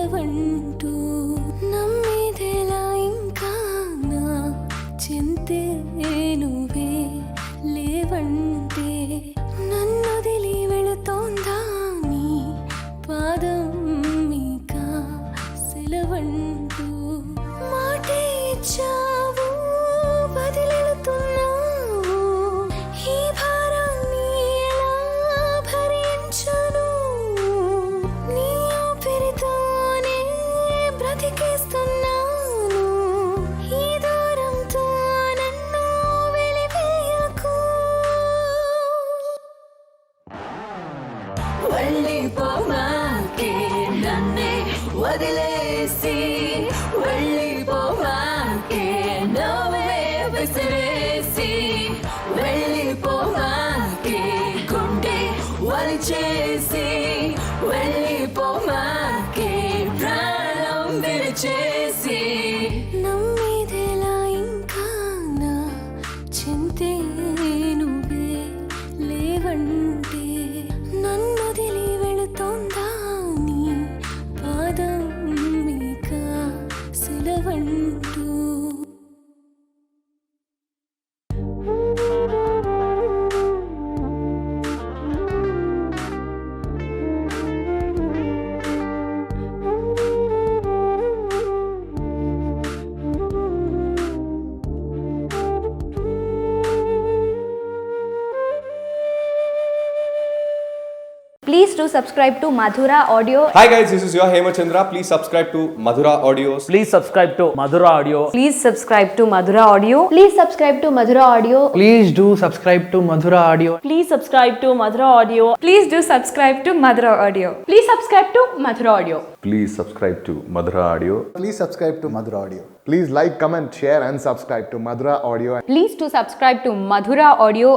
సెలవంటూ నమ్మేదెలా ఇంకా నా చింతే నువ్వే లేవంటే నన్నొదిలి వెళుతోందా నీ పాదం మీక సెలవంటూ మాటే ఇచ్చావు వదిలెళుతున్నావు ఈ భారాన్ని ఎలా భరించను నీ ఊపిరితోనే బ్రతికేస్తున్నాను ఈ దూరంతో నన్ను వెలివేయకు వెళ్ళిపోమాకే నన్నే వదిలేసి వెళ్ళిపోమాకే నవ్వే విసిరేసి వెళ్ళిపోమాకే గుండె వలిచేసి వెళ్ళిపోమాకే ప్రాణం విరిచేసి నమ్మేదెలా ఇంకా నా చింతే నువ్వే లేవంటే నన్నొదిలి వెళుతోందా నీ పాదం మీక సెలవంటూ Please do subscribe to Madhura Audio. Hi guys, this is your Hemachandra. Please subscribe to Madhura Audios. Please subscribe to Madhura Audio. Please subscribe to Madhura Audio. Please subscribe to Madhura Audio. Please do subscribe to Madhura Audio. Please subscribe to Madhura Audio. Please do subscribe to Madhura Audio. Please subscribe to Madhura Audio. Please subscribe to Madhura Audio. Please subscribe to Madhura Audio. Please like, comment, share and subscribe to Madhura Audio. Please do subscribe to Madhura Audio.